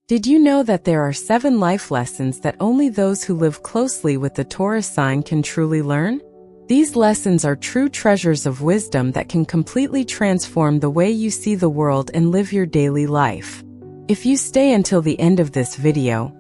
Did you know that there are 7 life lessons that only those who live closely with the Taurus sign can truly learn? These lessons are true treasures of wisdom that can completely transform the way you see the world and live your daily life. If you stay until the end of this video,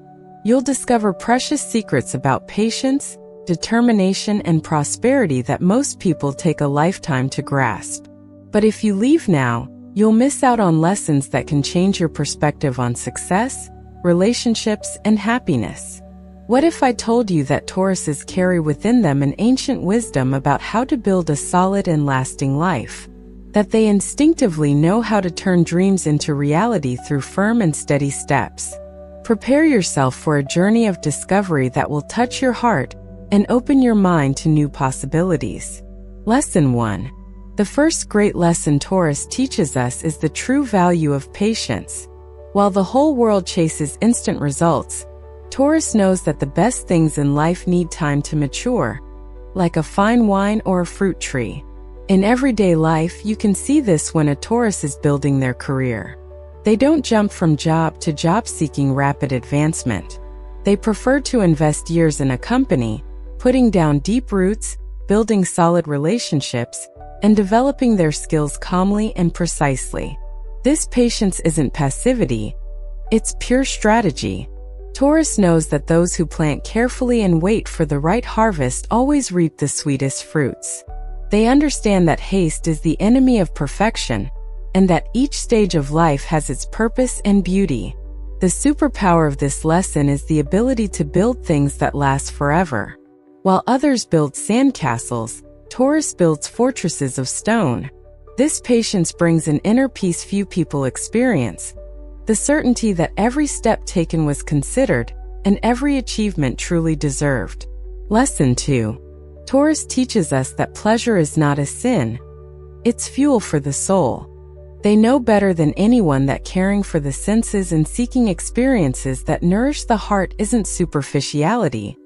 you'll discover precious secrets about patience, determination, and prosperity that most people take a lifetime to grasp. But if you leave now, you'll miss out on lessons that can change your perspective on success, relationships, and happiness. What if I told you that Tauruses carry within them an ancient wisdom about how to build a solid and lasting life? That they instinctively know how to turn dreams into reality through firm and steady steps. Prepare yourself for a journey of discovery that will touch your heart and open your mind to new possibilities. Lesson 1. The first great lesson Taurus teaches us is the true value of patience. While the whole world chases instant results, Taurus knows that the best things in life need time to mature, like a fine wine or a fruit tree. In everyday life, you can see this when a Taurus is building their career. They don't jump from job to job seeking rapid advancement. They prefer to invest years in a company, putting down deep roots, building solid relationships, and developing their skills calmly and precisely. This patience isn't passivity, it's pure strategy. Taurus knows that those who plant carefully and wait for the right harvest always reap the sweetest fruits. They understand that haste is the enemy of perfection, and that each stage of life has its purpose and beauty. The superpower of this lesson is the ability to build things that last forever. While others build sandcastles, Taurus builds fortresses of stone. This patience brings an inner peace few people experience, the certainty that every step taken was considered and every achievement truly deserved. Lesson 2. Taurus teaches us that pleasure is not a sin. It's fuel for the soul. They know better than anyone that caring for the senses and seeking experiences that nourish the heart isn't superficiality.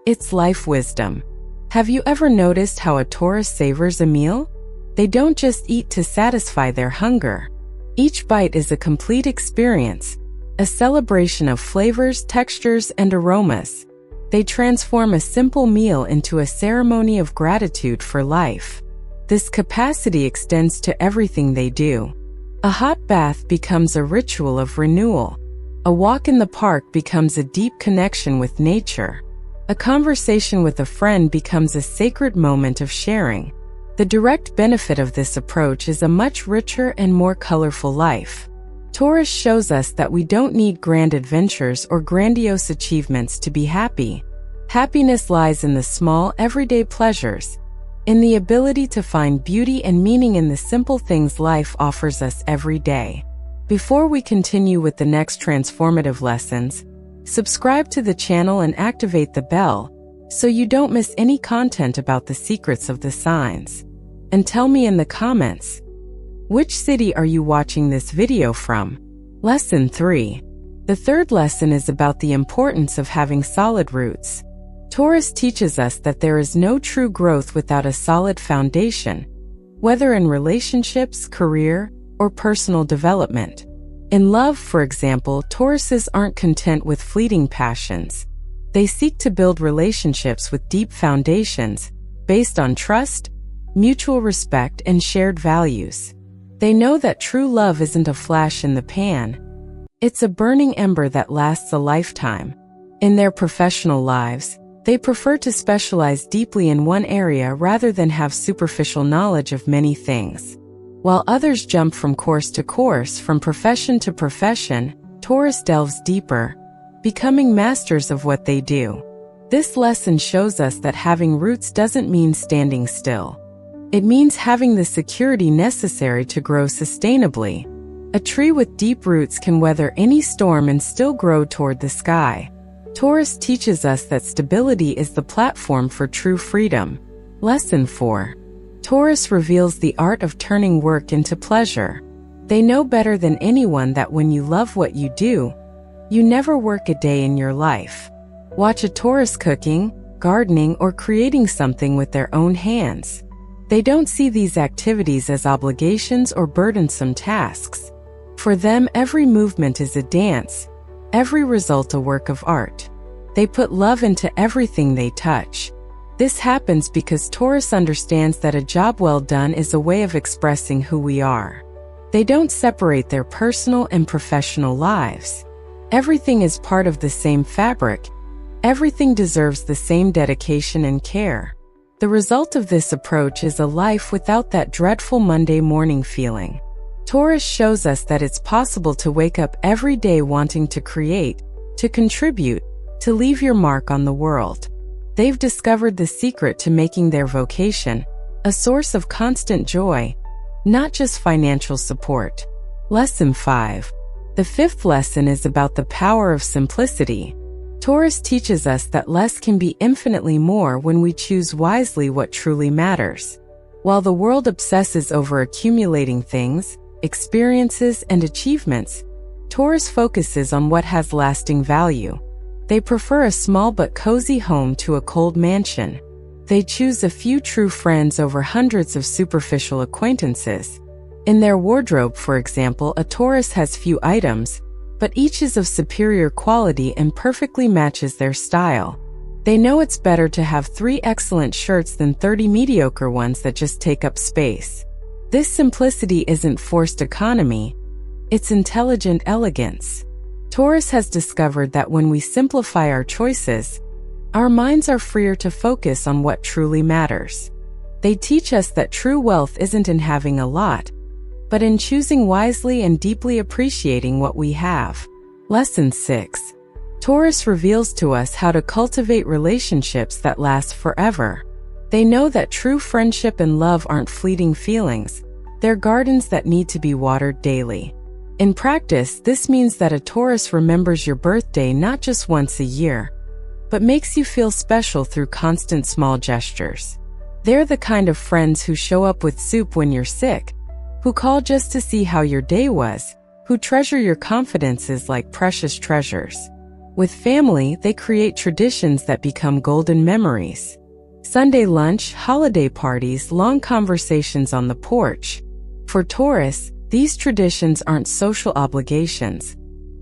It's life wisdom. Have you ever noticed how a Taurus savors a meal? They don't just eat to satisfy their hunger. Each bite is a complete experience, a celebration of flavors, textures, and aromas. They transform a simple meal into a ceremony of gratitude for life. This capacity extends to everything they do. A hot bath becomes a ritual of renewal. A walk in the park becomes a deep connection with nature. A conversation with a friend becomes a sacred moment of sharing. The direct benefit of this approach is a much richer and more colorful life. Taurus shows us that we don't need grand adventures or grandiose achievements to be happy. Happiness lies in the small, everyday pleasures, in the ability to find beauty and meaning in the simple things life offers us every day. Before we continue with the next transformative lessons, subscribe to the channel and activate the bell so you don't miss any content about the secrets of the signs. And tell me in the comments, which city are you watching this video from? Lesson 3. The third lesson is about the importance of having solid roots. Taurus teaches us that there is no true growth without a solid foundation, whether in relationships, career, or personal development. In love, for example, Tauruses aren't content with fleeting passions. They seek to build relationships with deep foundations, based on trust, mutual respect, and shared values. They know that true love isn't a flash in the pan. It's a burning ember that lasts a lifetime. In their professional lives, they prefer to specialize deeply in one area rather than have superficial knowledge of many things. While others jump from course to course, from profession to profession, Taurus delves deeper, becoming masters of what they do. This lesson shows us that having roots doesn't mean standing still. It means having the security necessary to grow sustainably. A tree with deep roots can weather any storm and still grow toward the sky. Taurus teaches us that stability is the platform for true freedom. Lesson 4. Taurus reveals the art of turning work into pleasure. They know better than anyone that when you love what you do, you never work a day in your life. Watch a Taurus cooking, gardening, or creating something with their own hands. They don't see these activities as obligations or burdensome tasks. For them, every movement is a dance, every result a work of art. They put love into everything they touch. This happens because Taurus understands that a job well done is a way of expressing who we are. They don't separate their personal and professional lives. Everything is part of the same fabric. Everything deserves the same dedication and care. The result of this approach is a life without that dreadful Monday morning feeling. Taurus shows us that it's possible to wake up every day wanting to create, to contribute, to leave your mark on the world. They've discovered the secret to making their vocation a source of constant joy, not just financial support. Lesson 5. The fifth lesson is about the power of simplicity. Taurus teaches us that less can be infinitely more when we choose wisely what truly matters. While the world obsesses over accumulating things, experiences, and achievements, Taurus focuses on what has lasting value. They prefer a small but cozy home to a cold mansion. They choose a few true friends over hundreds of superficial acquaintances. In their wardrobe, for example, a Taurus has few items, but each is of superior quality and perfectly matches their style. They know it's better to have 3 excellent shirts than 30 mediocre ones that just take up space. This simplicity isn't forced economy, it's intelligent elegance. Taurus has discovered that when we simplify our choices, our minds are freer to focus on what truly matters. They teach us that true wealth isn't in having a lot, but in choosing wisely and deeply appreciating what we have. Lesson 6. Taurus reveals to us how to cultivate relationships that last forever. They know that true friendship and love aren't fleeting feelings, they're gardens that need to be watered daily. In practice, this means that a Taurus remembers your birthday not just once a year, but makes you feel special through constant small gestures. They're the kind of friends who show up with soup when you're sick, who call just to see how your day was, who treasure your confidences like precious treasures. With family, they create traditions that become golden memories. Sunday lunch, holiday parties, long conversations on the porch. For Taurus, these traditions aren't social obligations.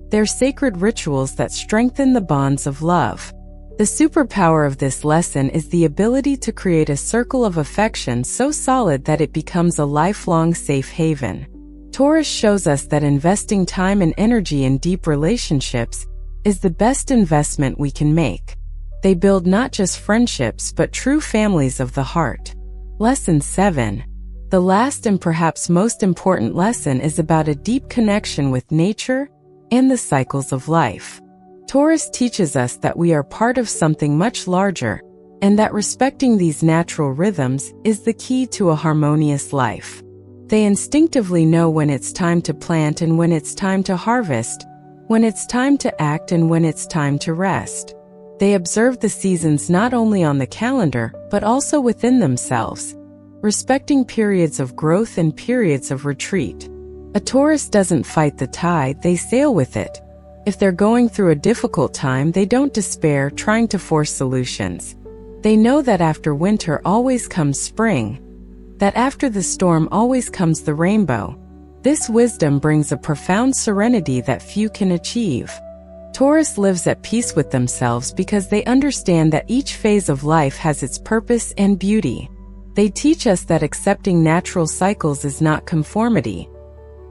They're sacred rituals that strengthen the bonds of love. The superpower of this lesson is the ability to create a circle of affection so solid that it becomes a lifelong safe haven. Taurus shows us that investing time and energy in deep relationships is the best investment we can make. They build not just friendships but true families of the heart. Lesson 7. The last and perhaps most important lesson is about a deep connection with nature and the cycles of life. Taurus teaches us that we are part of something much larger, and that respecting these natural rhythms is the key to a harmonious life. They instinctively know when it's time to plant and when it's time to harvest, when it's time to act and when it's time to rest. They observe the seasons not only on the calendar, but also within themselves, respecting periods of growth and periods of retreat. A Taurus doesn't fight the tide, they sail with it. If they're going through a difficult time, they don't despair trying to force solutions. They know that after winter always comes spring, that after the storm always comes the rainbow. This wisdom brings a profound serenity that few can achieve. Taurus lives at peace with themselves because they understand that each phase of life has its purpose and beauty. They teach us that accepting natural cycles is not conformity.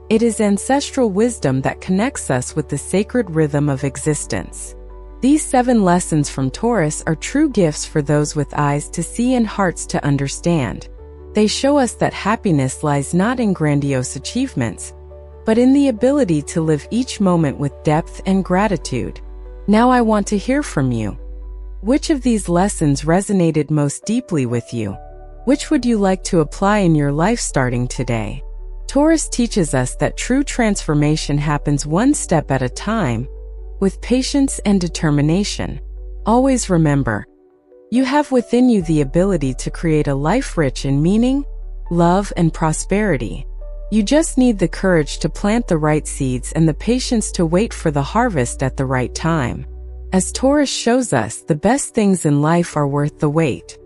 It is ancestral wisdom that connects us with the sacred rhythm of existence. These 7 lessons from Taurus are true gifts for those with eyes to see and hearts to understand. They show us that happiness lies not in grandiose achievements, but in the ability to live each moment with depth and gratitude. Now I want to hear from you. Which of these lessons resonated most deeply with you? Which would you like to apply in your life starting today? Taurus teaches us that true transformation happens one step at a time, with patience and determination. Always remember, you have within you the ability to create a life rich in meaning, love, and prosperity. You just need the courage to plant the right seeds and the patience to wait for the harvest at the right time. As Taurus shows us, the best things in life are worth the wait.